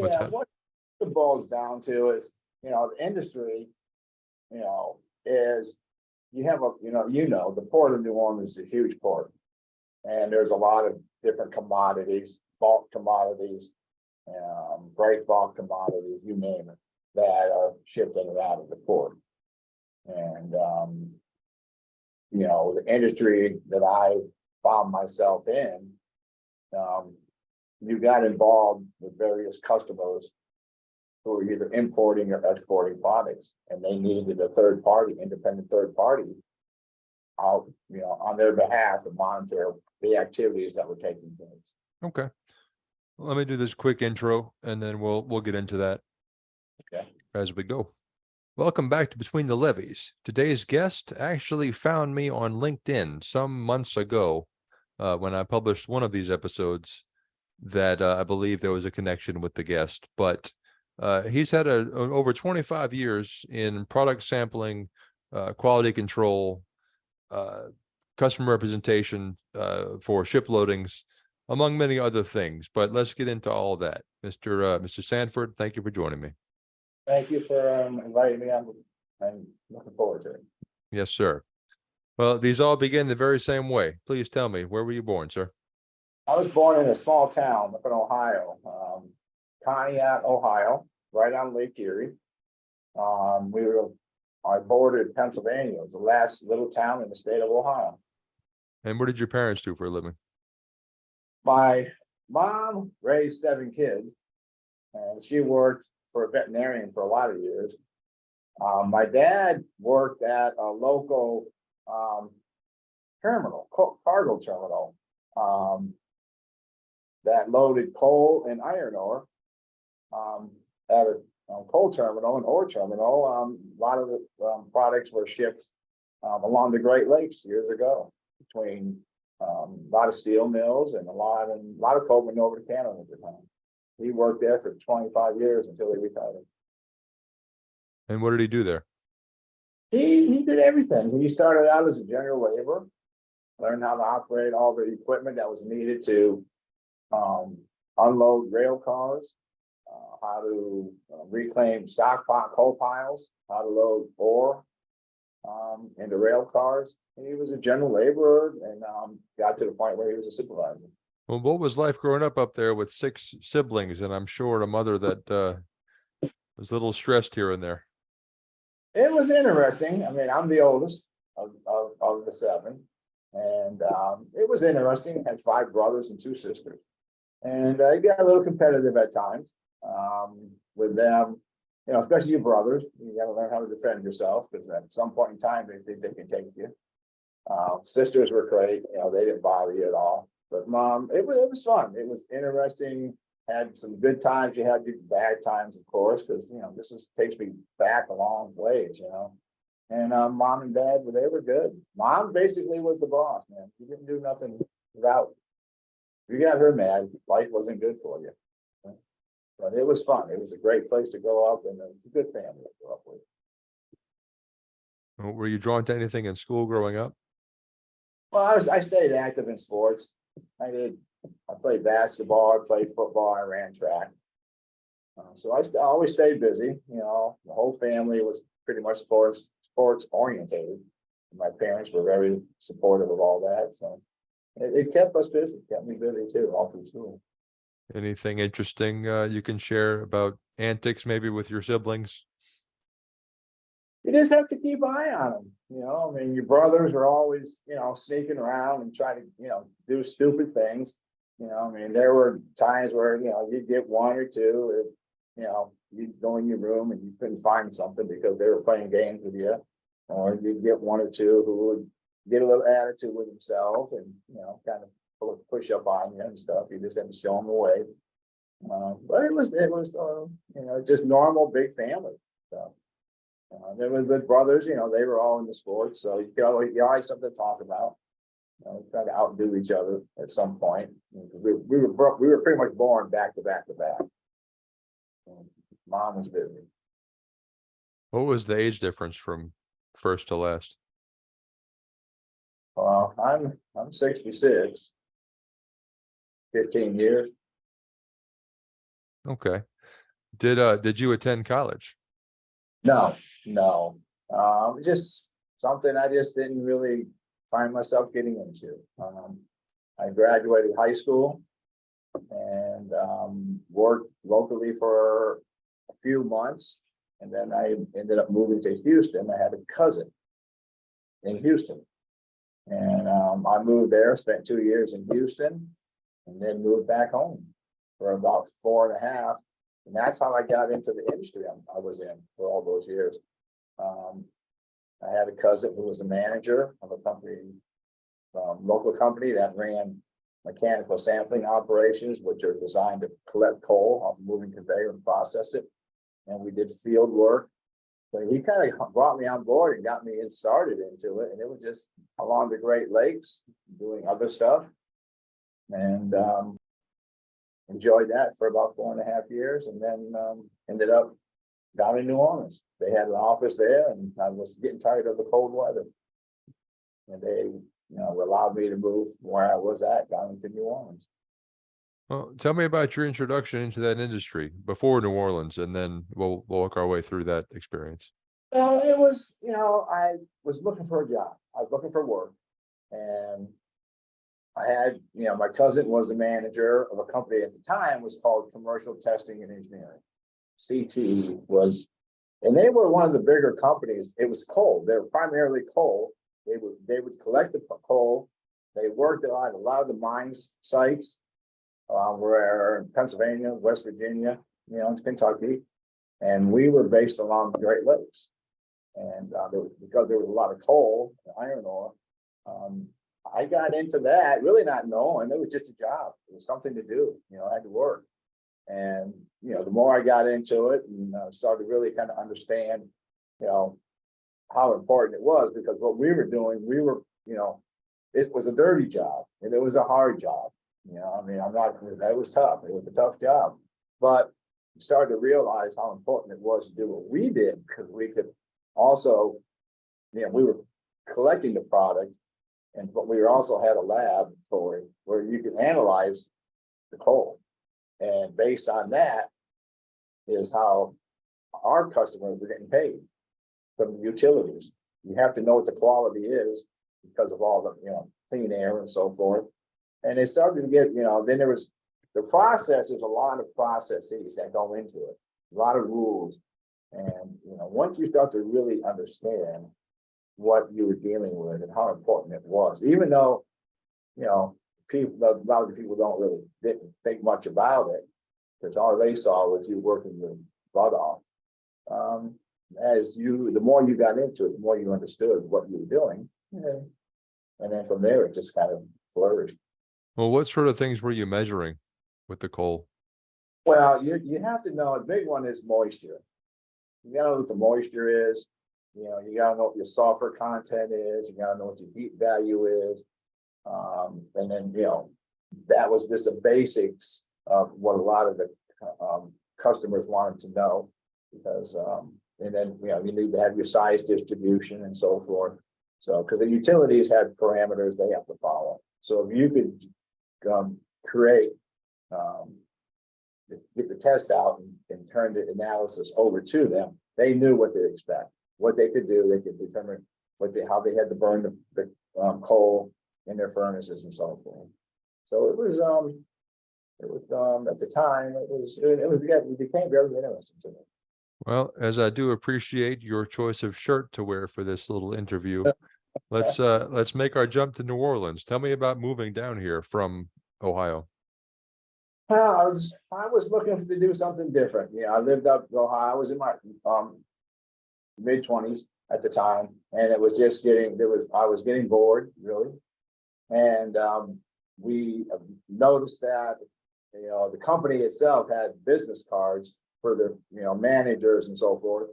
What's Yeah, that? what it boils down to is, the industry, is you have the port of New Orleans is a huge port. And there's a lot of different commodities, bulk commodities, break bulk commodities, you name it, that are shipped in and out of the port. And, the industry that I found myself in, you got involved with various customers who were either importing or exporting products, and they needed a third party, independent third party out, on their behalf to monitor the activities that were taking place. Okay. Let me do this quick intro and then we'll get into that as we go. Welcome back to Between the Levees. Today's guest actually found me on LinkedIn some months ago when I published one of these episodes that I believe there was a connection with the guest, but he's had over 25 years in product sampling, quality control, customer representation for ship loadings, among many other things. But let's get into all that. Mr. Sanford, thank you for joining me. Thank you for inviting me on. I'm looking forward to it. Yes, sir. Well, these all begin the very same way. Please tell me, where were you born, sir? I was born in a small town up in Ohio, Pontiac, Ohio, right on Lake Erie. I bordered Pennsylvania. It was the last little town in the state of Ohio. And what did your parents do for a living? My mom raised 7 kids, and she worked for a veterinarian for a lot of years. My dad worked at a local terminal, cargo terminal, that loaded coal and iron ore at a coal terminal and ore terminal. A lot of the products were shipped along the Great Lakes years ago, between a lot of steel mills and a lot of coal went over to Canada at the time. He worked there for 25 years until he retired. And what did he do there? He did everything. He started out as a general laborer, learned how to operate all the equipment that was needed to unload rail cars, how to reclaim stockpile coal piles, how to load ore into rail cars. He was a general laborer and got to the point where he was a supervisor. Well, what was life growing up there with 6 siblings, and I'm sure a mother that was a little stressed here and there? It was interesting. I mean, I'm the oldest of the 7, and it was interesting. I had 5 brothers and 2 sisters, and it got a little competitive at times with them. Especially your brothers. You got to learn how to defend yourself, because at some point in time they think they can take you. Sisters were great. They didn't bother you at all. But mom, it was fun. It was interesting. Had some good times. You had your bad times, of course, because this takes me back a long ways. And mom and dad, they were good. Mom basically was the boss, man. You didn't do nothing without. You got her mad, life wasn't good for you. But it was fun. It was a great place to grow up, and it's a good family to grow up with. Were you drawn to anything in school growing up? Well, I stayed active in sports. I played basketball, I played football, I ran track. So I always stayed busy. The whole family was pretty much sports orientated. My parents were very supportive of all that. So it kept us busy, kept me busy too, all through school. Anything interesting you can share about antics maybe with your siblings? You just have to keep an eye on them. I mean, your brothers are always, sneaking around and trying to, do stupid things. I mean, there were times where, you'd get 1 or 2, you'd go in your room and you couldn't find something because they were playing games with you. Or you'd get 1 or 2 who would get a little attitude with themselves and, kind of push up on you and stuff. You just had to show them the way. But it was just normal big family stuff. There was good brothers, they were all in the sports, so you always have something to talk about. Try to outdo each other at some point. We were pretty much born back to back to back. Mom was busy. What was the age difference from first to last? Well, I'm 66. 15 years. Okay. Did you attend college? No, no. Just something I just didn't really find myself getting into. I graduated high school and worked locally for a few months. And then I ended up moving to Houston. I had a cousin in Houston. And I moved there, spent 2 years in Houston, and then moved back home for about 4.5. And that's how I got into the industry I was in for all those years. I had a cousin who was a manager of a company, local company that ran mechanical sampling operations, which are designed to collect coal off a moving conveyor and process it. And we did field work. So he kind of brought me on board and got me started into it. And it was just along the Great Lakes doing other stuff. And enjoyed that for about 4.5 years, and then ended up down in New Orleans. They had an office there, and I was getting tired of the cold weather. And they, allowed me to move where I was at down into New Orleans. Well, tell me about your introduction into that industry before New Orleans, and then we'll work our way through that experience. Well, it was, I was looking for a job. I was looking for work, and I had, my cousin was the manager of a company at the time was called Commercial Testing and Engineering. CTE was, and they were one of the bigger companies. It was coal. They were primarily coal. They would collect the coal. They worked at a lot of the mines sites, where in Pennsylvania, West Virginia, it's Kentucky, and we were based along the Great Lakes. And because there was a lot of coal, iron ore, I got into that really not knowing. It was just a job. It was something to do. I had to work. And, the more I got into it and started to really kind of understand, how important it was, because what we were doing, it was a dirty job and it was a hard job. That was tough. It was a tough job, but we started to realize how important it was to do what we did, because we could also, we were collecting the product, but we also had a laboratory where you could analyze the coal. And based on that is how our customers were getting paid from the utilities. You have to know what the quality is because of all the, clean air and so forth. And it started to get, then there was the process. There's a lot of processes that go into it, a lot of rules. And, once you start to really understand what you were dealing with and how important it was, even though, people, a lot of the people didn't think much about it, because all they saw was you working your butt off. The more you got into it, the more you understood what you were doing. And then from there, it just kind of flourished. Well, what sort of things were you measuring with the coal? Well, you have to know, a big one is moisture. You gotta know what the moisture is. You gotta know what your sulfur content is. You gotta know what your heat value is. And then, that was just the basics of what a lot of the customers wanted to know, because, and then, you need to have your size distribution and so forth. So, because the utilities had parameters they have to follow. So if you could create, get the test out and turn the analysis over to them, they knew what to expect, what they could do. They could determine how they had to burn the coal in their furnaces and so forth. So it was at the time, it became very interesting to me. Well, as I do appreciate your choice of shirt to wear for this little interview, let's make our jump to New Orleans. Tell me about moving down here from Ohio. Well, I was looking to do something different. I lived up in Ohio. I was in my mid-20s at the time, and it was just I was getting bored, really. And we noticed that the company itself had business cards for the managers and so forth.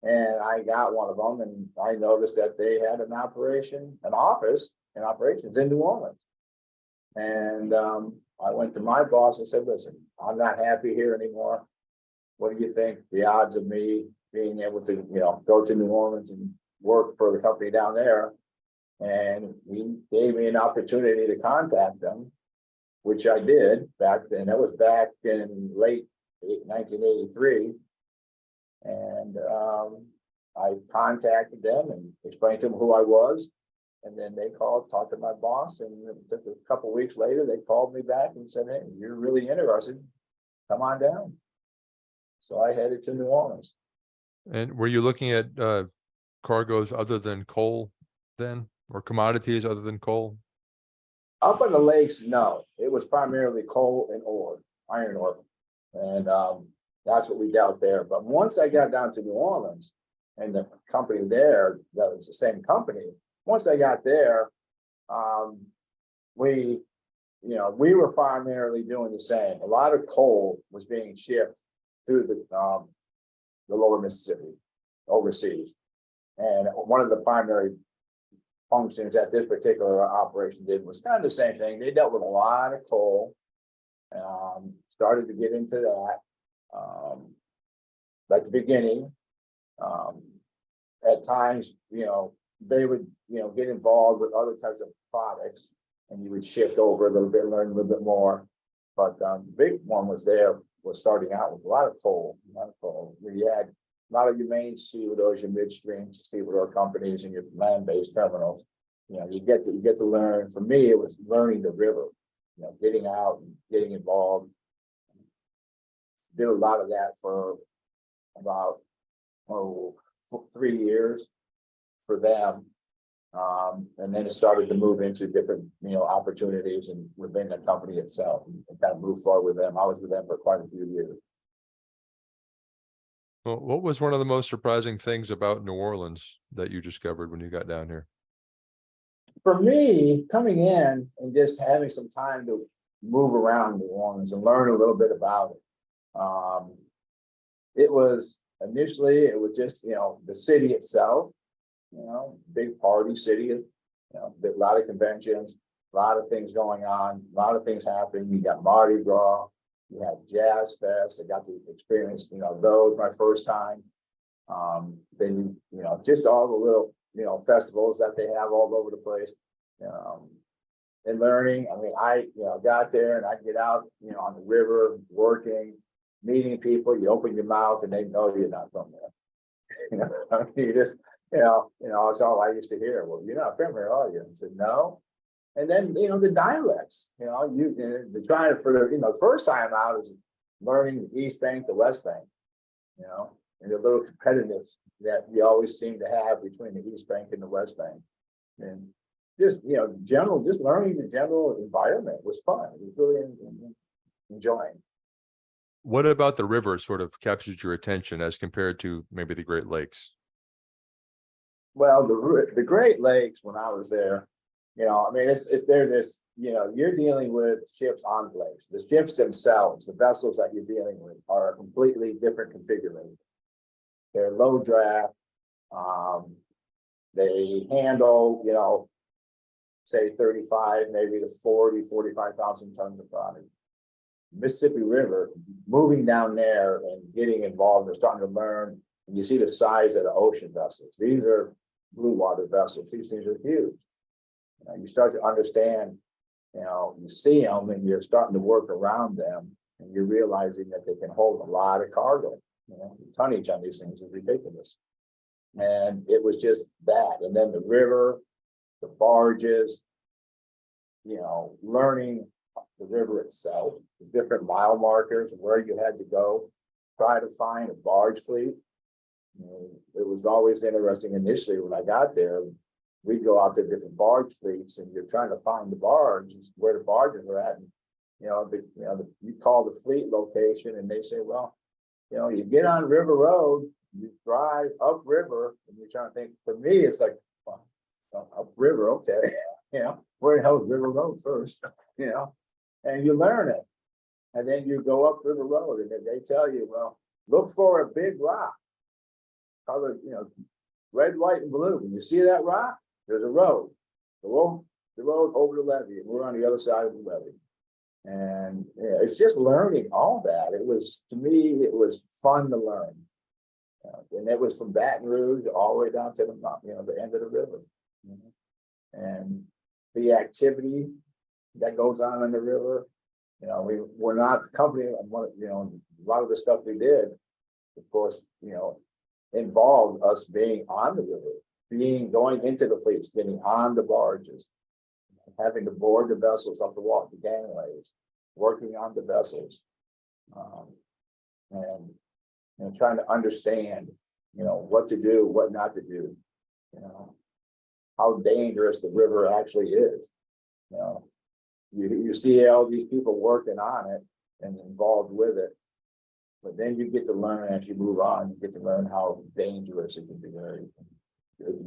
And I got one of them, and I noticed that they had an office in operations in New Orleans. And I went to my boss and said, listen, I'm not happy here anymore. What do you think the odds of me being able to, go to New Orleans and work for the company down there? And he gave me an opportunity to contact them, which I did back then. That was back in late 1983. And I contacted them and explained to them who I was. And then they called, talked to my boss, and it took a couple of weeks later, they called me back and said, hey, you're really interested, come on down. So I headed to New Orleans. And were you looking at cargoes other than coal then, or commodities other than coal? Up on the lakes, no, it was primarily coal and ore, iron ore. And that's what we dealt there. But once I got down to New Orleans and the company there, that was the same company, once I got there, we were primarily doing the same. A lot of coal was being shipped through the lower Mississippi overseas. And one of the primary functions that this particular operation did was kind of the same thing. They dealt with a lot of coal, started to get into that at the beginning. At times, they would, get involved with other types of products, and you would shift over a little bit, learn a little bit more. But the big one was starting out with a lot of coal, We had a lot of your main stevedores, your midstream stevedore companies, and your land-based terminals. You get to learn. For me, it was learning the river, getting out and getting involved. Did a lot of that for about 3 years for them. And then it started to move into different, opportunities and within the company itself, and kind of move forward with them. I was with them for quite a few years. Well, what was one of the most surprising things about New Orleans that you discovered when you got down here? For me, coming in and just having some time to move around New Orleans and learn a little bit about it. It was initially, it was just, the city itself, big party city, a lot of conventions, a lot of things going on, a lot of things happening. You got Mardi Gras, you have Jazz Fest. I got to experience, those my first time. Then, just all the little, festivals that they have all over the place. And learning. I mean, I, got there and I get out, on the river, working, meeting people. You open your mouth and they know you're not from there. You just, it's all I used to hear. Well, you're not from here, are you? I said, no. And then, the dialects, the trying for the, first time out is learning the East Bank, the West Bank, and the little competitiveness that you always seem to have between the East Bank and the West Bank. And just, just learning the general environment was fun. It was really enjoying. What about the river sort of captured your attention as compared to maybe the Great Lakes? Well, the Great Lakes, when I was there, they're this, you're dealing with ships on lakes. The ships themselves, the vessels that you're dealing with, are a completely different configuration. They're low draft. They handle, say 35, maybe to 45,000 tons of product. Mississippi River, moving down there and getting involved and starting to learn, and you see the size of the ocean vessels. These are blue water vessels. These things are huge. You start to understand, you see them and you're starting to work around them, and you're realizing that they can hold a lot of cargo. The tonnage on these things is ridiculous. And it was just that. And then the river, the barges, learning the river itself, the different mile markers, where you had to go, try to find a barge fleet. It was always interesting initially when I got there. We'd go out to different barge fleets and you're trying to find the barge, where the barges are at. And, you call the fleet location and they say, well, you get on River Road, you drive up river, and you're trying to think. For me, it's like, well, up river, okay. Where the hell is River Road first? And you learn it. And then you go up River Road and then they tell you, well, look for a big rock. Colored, red, white, and blue. When you see that rock, there's a road. The road over the levee, and we're on the other side of the levee. And it's just learning all that. It was, to me, it was fun to learn. And it was from Baton Rouge all the way down to the end of the river. And the activity that goes on in the river, we're not the company, a lot of the stuff we did, of course, involved us being on the river, going into the fleets, getting on the barges, having to board the vessels up the water, the gangways, working on the vessels, and trying to understand, what to do, what not to do, how dangerous the river actually is. You see all these people working on it and involved with it, but then you get to learn as you move on. You get to learn how dangerous it can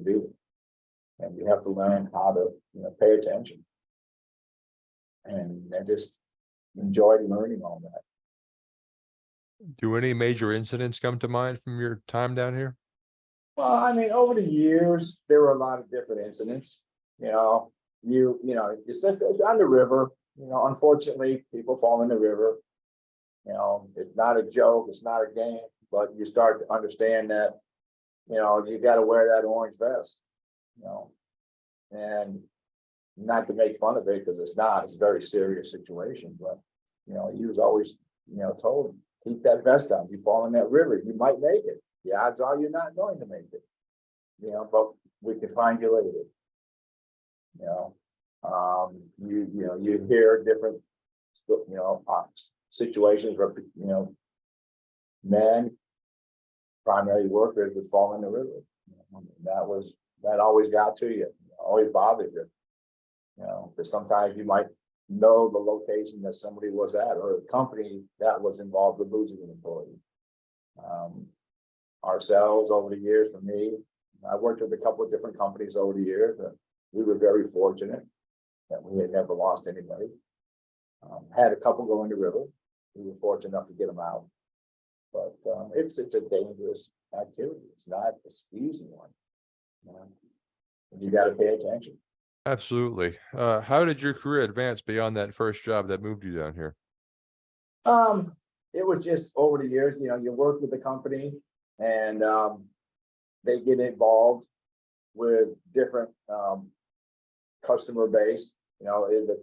be. And you have to learn how to pay attention. And I just enjoyed learning all that. Do any major incidents come to mind from your time down here? Well, I mean, over the years, there were a lot of different incidents. It's on the river. Unfortunately, people fall in the river. It's not a joke. It's not a game. But you start to understand that, you got to wear that orange vest. And not to make fun of it, because it's not. It's a very serious situation. But he was always, told, keep that vest on. You fall in that river, you might make it. The odds are you're not going to make it. But we can find you later. You hear different, situations where men, primary workers, would fall in the river. That always got to you. Always bothered you. Because sometimes you might know the location that somebody was at, or a company that was involved with losing an employee. Ourselves, over the years, for me, I worked with a couple of different companies over the years. We were very fortunate that we had never lost anybody. Had a couple go in the river. We were fortunate enough to get them out. But it's a dangerous activity. It's not an easy one. You got to pay attention. Absolutely. How did your career advance beyond that first job that moved you down here? It was just over the years, you work with the company, and they get involved with different customer base. The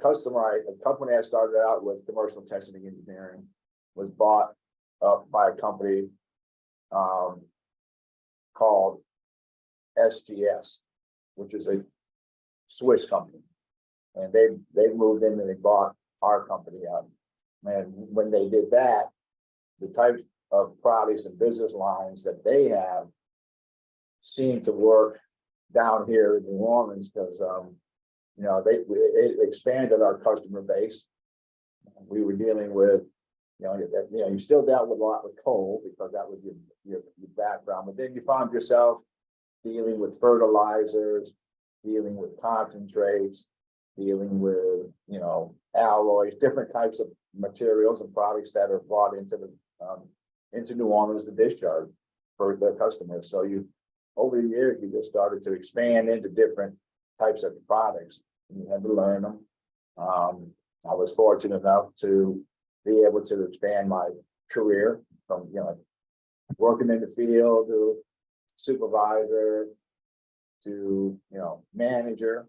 company I started out with, Commercial Testing and Engineering, was bought up by a company called SGS, which is a Swiss company, and they moved in and they bought our company up. And when they did that, the types of products and business lines that they have seem to work down here in New Orleans, because it expanded our customer base. We were dealing with, you still dealt with a lot with coal, because that was your background, but then you found yourself dealing with fertilizers, dealing with concentrates, dealing with alloys, different types of materials and products that are brought into New Orleans to discharge for their customers. So over the years, you just started to expand into different types of products, and you had to learn them. I was fortunate enough to be able to expand my career from working in the field to supervisor to manager,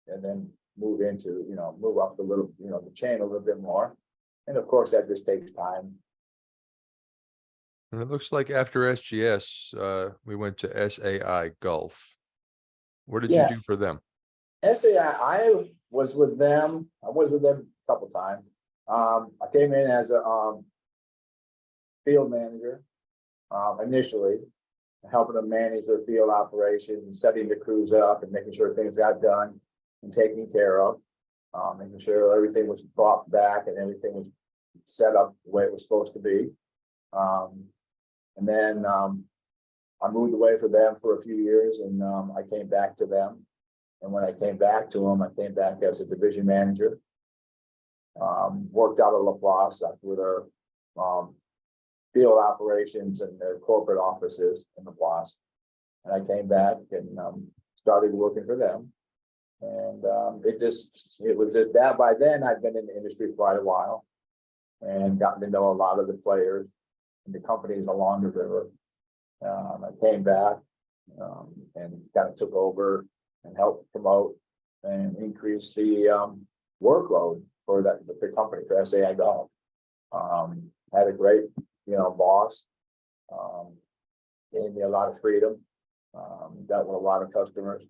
and then move up the chain a little bit more. And of course, that just takes time. And it looks like after SGS, we went to SAI Gulf. What did you do for them? SAI, I was with them a couple times. I came in as a field manager initially, helping them manage their field operations, setting the crews up and making sure things got done and taken care of, making sure everything was brought back and everything was set up the way it was supposed to be. And then I moved away from them for a few years, and I came back to them. And when I came back to them, I came back as a division manager. Worked out of LaPlace with their field operations and their corporate offices in LaPlace. And I came back and started working for them. And it was just that. By then, I'd been in the industry for quite a while and gotten to know a lot of the players and the companies along the river. I came back and kind of took over and helped promote and increase the workload for the company, for SAI Golf. Had a great, boss. Gave me a lot of freedom. Dealt with a lot of customers.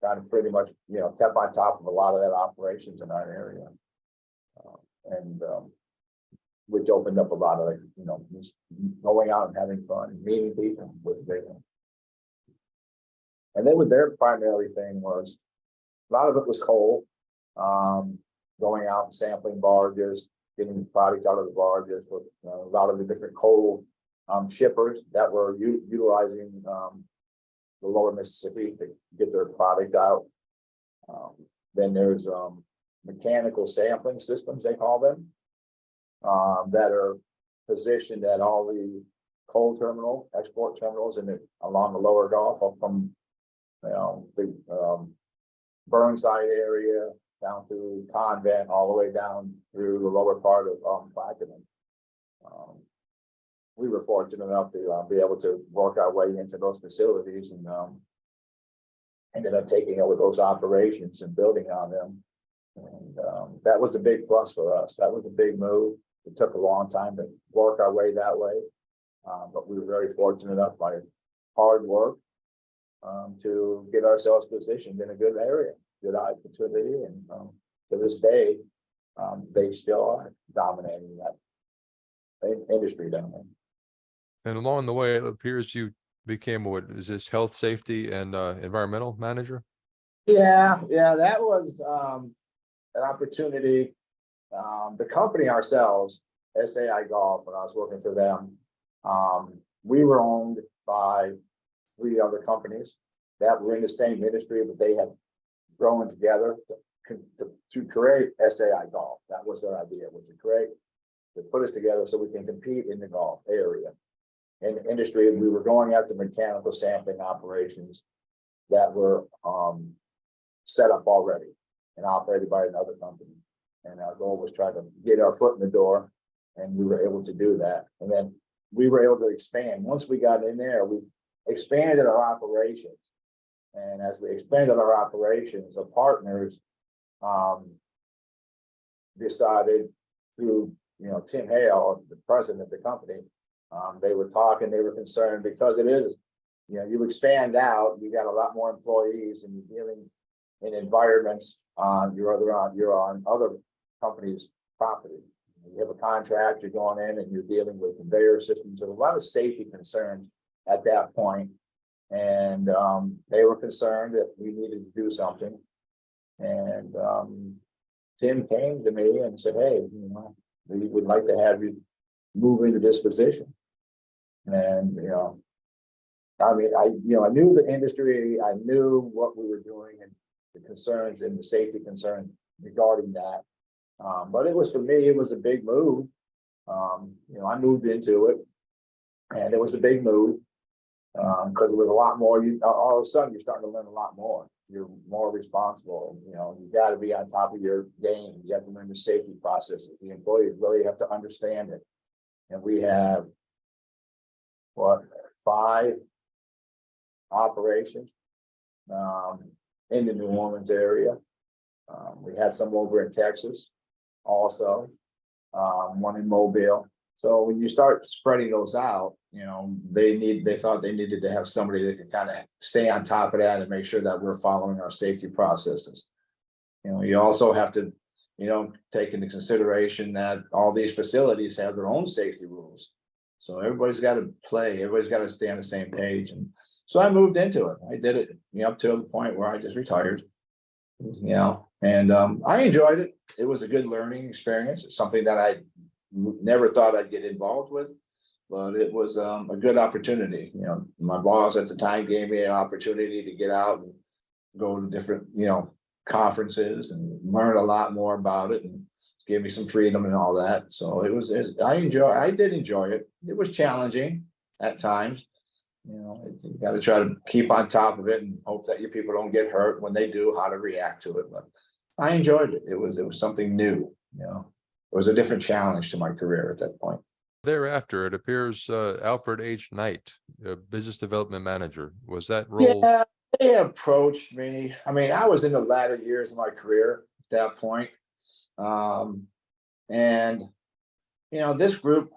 Kind of pretty much, kept on top of a lot of that operations in our area. And which opened up a lot of, just going out and having fun, meeting people was a big one. And then with their primary thing was, a lot of it was coal, going out and sampling barges, getting product out of the barges with a lot of the different coal shippers that were utilizing the lower Mississippi to get their product out. Then there's mechanical sampling systems, they call them, that are positioned at all the coal terminal, export terminals along the lower Gulf, up from the Burnside area down through Convent, all the way down through the lower part of Plaquemine. We were fortunate enough to be able to work our way into those facilities, and ended up taking over those operations and building on them. And that was a big plus for us. That was a big move. It took a long time to work our way that way, but we were very fortunate enough by hard work to get ourselves positioned in a good area, good opportunity, and to this day, they still are dominating that industry down there. And along the way, it appears you became, what is this, health, safety, and environmental manager? Yeah, that was an opportunity. The company ourselves, SAI Golf, when I was working for them, we were owned by 3 other companies that were in the same industry, but they had grown together to create SAI Golf. That was their idea, was to put us together so we can compete in the golf area. In the industry, we were going after mechanical sampling operations that were set up already and operated by another company. And our goal was try to get our foot in the door, and we were able to do that. And then we were able to expand. Once we got in there, we expanded our operations. And as we expanded our operations, the partners decided through, Tim Hale, the president of the company, they were concerned because it is, you expand out, you got a lot more employees, and you're dealing in environments you're on other companies' property. You have a contract, you're going in and you're dealing with conveyor systems, and a lot of safety concerns at that point. And they were concerned that we needed to do something. And Tim came to me and said, hey, we would like to have you move into this position. And, I knew the industry, I knew what we were doing and the concerns and the safety concerns regarding that. But it was, for me, it was a big move. I moved into it, and it was a big move because it was a lot more. All of a sudden, you're starting to learn a lot more. You're more responsible. You got to be on top of your game. You have to learn the safety processes. The employees really have to understand it. And we have 5 operations in the New Orleans area. We had some over in Texas also, one in Mobile. So when you start spreading those out, they thought they needed to have somebody that could kind of stay on top of that and make sure that we're following our safety processes. You also have to, take into consideration that all these facilities have their own safety rules. So everybody's got to play, everybody's got to stay on the same page. And so I moved into it. I did it, up to the point where I just retired, and I enjoyed it. It was a good learning experience. It's something that I never thought I'd get involved with, but it was a good opportunity. My boss at the time gave me an opportunity to get out and go to different, conferences and learn a lot more about it, and gave me some freedom and all that. So I did enjoy it. It was challenging at times. You got to try to keep on top of it and hope that your people don't get hurt. When they do, how to react to it. But I enjoyed it. It was something new. It was a different challenge to my career at that point. Thereafter, it appears Alfred H. Knight, business development manager. Was that role? Yeah, they approached me. I was in the latter years of my career at that point. And, this group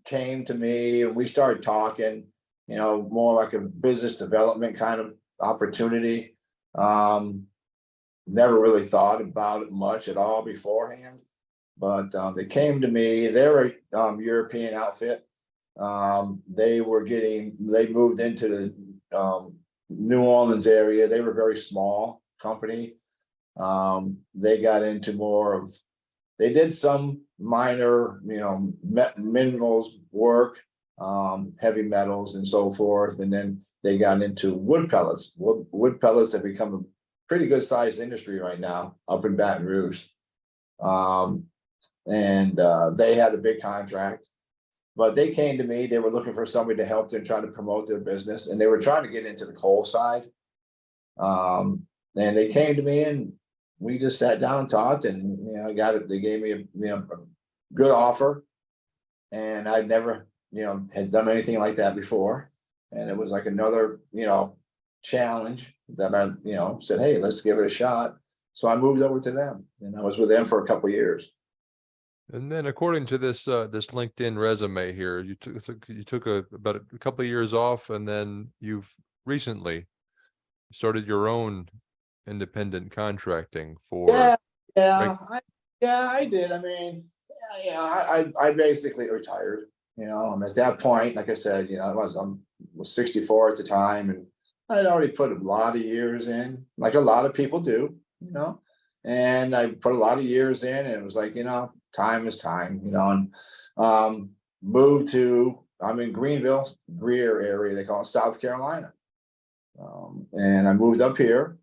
came to me and we started talking, more like a business development kind of opportunity. Never really thought about it much at all beforehand, but they came to me. They're a European outfit. They moved into the New Orleans area. They were a very small company. They got into they did some minor, minerals work, heavy metals and so forth. And then they got into wood pellets. Wood pellets have become a pretty good sized industry right now up in Baton Rouge. They had a big contract, but they came to me. They were looking for somebody to help them try to promote their business, and they were trying to get into the coal side. And they came to me, and we just sat down and talked, and I got it. They gave me a good offer, and I'd never had done anything like that before, and it was like another challenge that I said, hey, let's give it a shot. So I moved over to them, and I was with them for a couple of years. And then, according to this this LinkedIn resume here, you took about a couple of years off, and then you've recently started your own independent contracting for. I did. I mean, I basically retired. And at that point, like I said, I was 64 at the time, and I'd already put a lot of years in, like a lot of people do, and I put a lot of years in, and it was like, time is time, and moved to, I'm in Greenville, Greer area, they call it South Carolina. And I moved up here,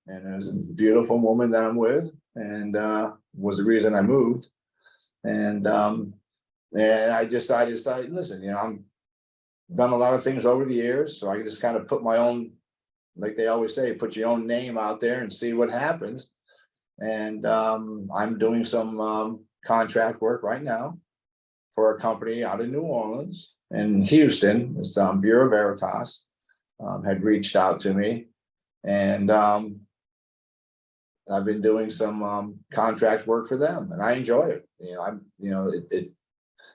and there's a beautiful woman that I'm with, and was the reason I moved. And I decided, listen, I'm done a lot of things over the years, so I just kind of put my own, like they always say, put your own name out there and see what happens. And I'm doing some contract work right now for a company out of New Orleans and Houston. It's Bureau Veritas had reached out to me, and I've been doing some contract work for them, and I enjoy it.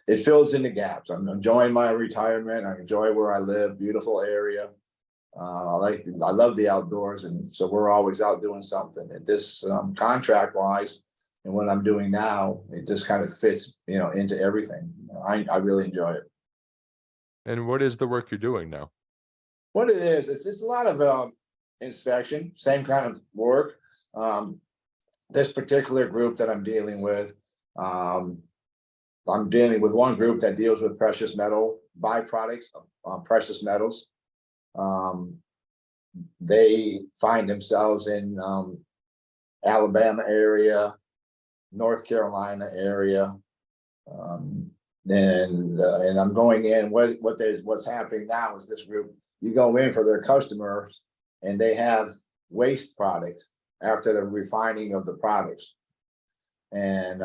It fills in the gaps. I'm enjoying my retirement. I enjoy where I live. Beautiful area. I love the outdoors, and so we're always out doing something. And this contract wise, and what I'm doing now, it just kind of fits, into everything. I really enjoy it. And what is the work you're doing now? What it is, it's just a lot of inspection, same kind of work. This particular group that I'm dealing with, I'm dealing with one group that deals with precious metal byproducts of precious metals. They find themselves in Alabama area, North Carolina area, and I'm going in. What's happening now is this group, you go in for their customers, and they have waste product after the refining of the products, and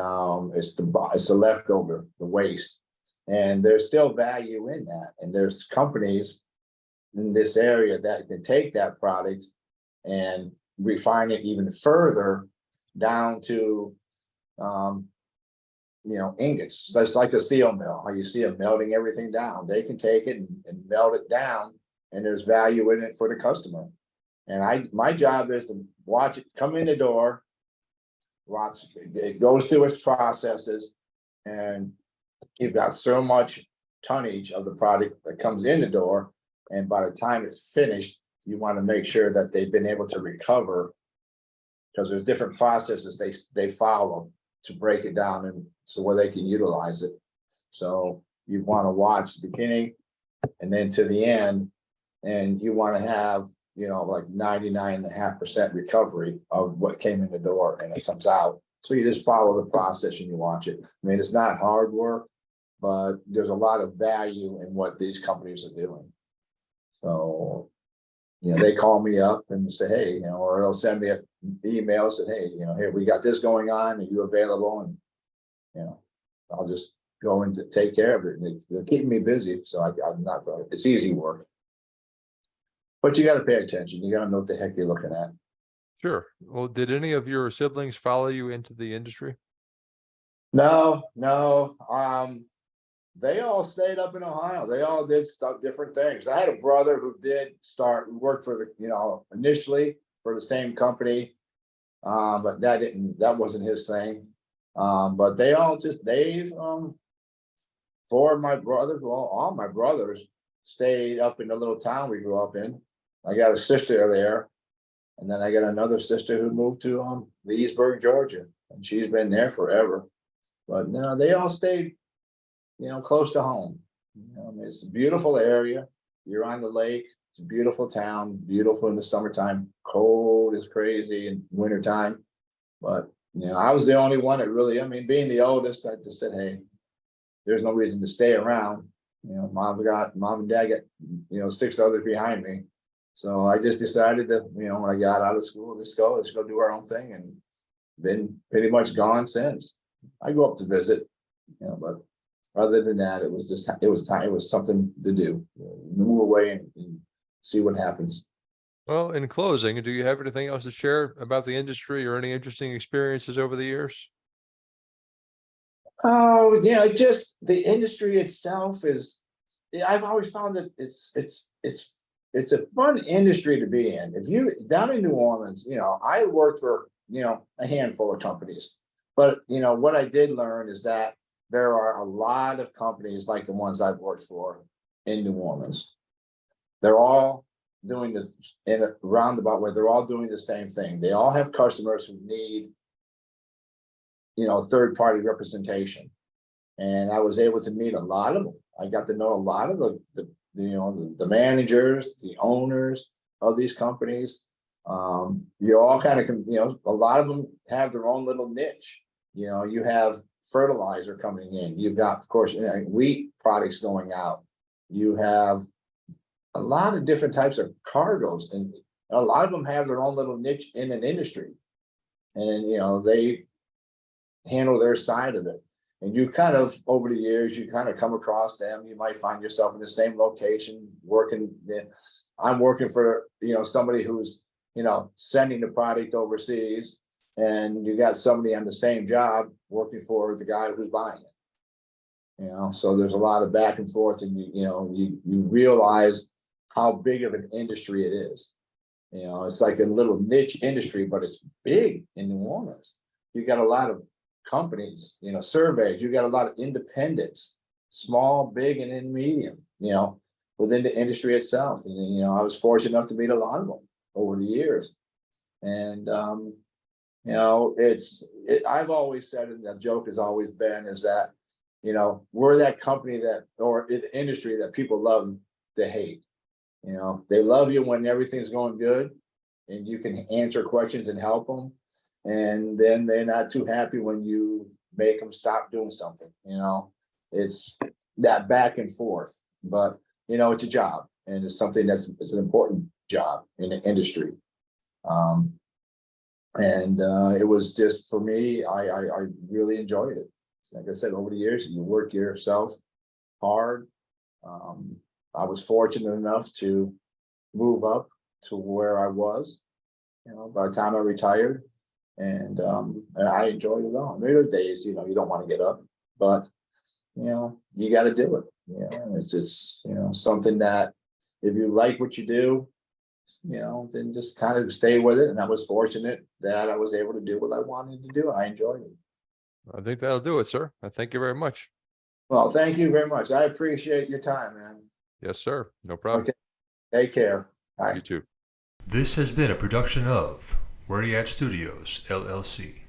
it's the leftover, the waste, and there's still value in that, and there's companies in this area that can take that product and refine it even further down to ingots. So it's like a steel mill, how you see them melting everything down. They can take it and melt it down, and there's value in it for the customer. And my job is to watch it come in the door, watch it goes through its processes, and you've got so much tonnage of the product that comes in the door, and by the time it's finished, you want to make sure that they've been able to recover, because there's different processes they follow to break it down, and so where they can utilize it. So you want to watch the beginning and then to the end, and you want to have like 99.5% recovery of what came in the door and it comes out. So you just follow the process and you watch it. I mean, it's not hard work, but there's a lot of value in what these companies are doing. So, they call me up and say, hey, or they'll send me an email, say, hey, here, we got this going on. Are you available? And, I'll just go in to take care of it. And they're keeping me busy. So I'm not, it's easy work. But you got to pay attention. You got to know what the heck you're looking at. Sure. Well, did any of your siblings follow you into the industry? No, no. They all stayed up in Ohio. They all did stuff, different things. I had a brother who did work for the, initially for the same company. But that wasn't his thing. But they all just, four of my brothers, well, all my brothers stayed up in the little town we grew up in. I got a sister there. And then I got another sister who moved to Leesburg, Georgia, and she's been there forever. But no, they all stayed, close to home. It's a beautiful area. You're on the lake. It's a beautiful town, beautiful in the summertime, cold as crazy in wintertime. But I was the only one that really, being the oldest, I just said, hey, there's no reason to stay around. Mom and dad got, 6 others behind me. So I just decided that, when I got out of school, let's go do our own thing, and been pretty much gone since. I go up to visit, but other than that, it was time. It was something to do, move away and see what happens. Well, in closing, do you have anything else to share about the industry or any interesting experiences over the years? Oh, just the industry itself I've always found that it's a fun industry to be in. If you down in New Orleans, I worked for, a handful of companies, but what I did learn is that there are a lot of companies like the ones I've worked for in New Orleans. They're all doing this in a roundabout way. They're all doing the same thing. They all have customers who need, third-party representation. And I was able to meet a lot of them. I got to know a lot of the managers, the owners of these companies. You all kind of, a lot of them have their own little niche. You have fertilizer coming in. You've got, of course, wheat products going out. You have a lot of different types of cargoes, and a lot of them have their own little niche in an industry. And, they handle their side of it. And you kind of, over the years, you kind of come across them. You might find yourself in the same location working. I'm working for, somebody who's, sending the product overseas, and you got somebody on the same job working for the guy who's buying it. So there's a lot of back and forth, and you realize how big of an industry it is. It's like a little niche industry, but it's big in New Orleans. You got a lot of companies, surveys, you got a lot of independents, small, big, and in medium, within the industry itself. And, I was fortunate enough to meet a lot of them over the years. And, I've always said, and the joke has always been, is that, we're that company or the industry that people love to hate. They love you when everything's going good and you can answer questions and help them. And then they're not too happy when you make them stop doing something. It's that back and forth, but it's a job, and it's something it's an important job in the industry. It was just, for me, I really enjoyed it. Like I said, over the years, you work yourself hard. I was fortunate enough to move up to where I was, by the time I retired. And I enjoyed it all. There are days, you don't want to get up, but you got to do it. It's just, something that if you like what you do, then just kind of stay with it. And I was fortunate that I was able to do what I wanted to do. I enjoyed it. I think that'll do it, sir. I thank you very much. Well, thank you very much. I appreciate your time, man. Yes, sir. No problem. Okay. Take care. Bye. You too. This has been a production of Where You At Studios, LLC.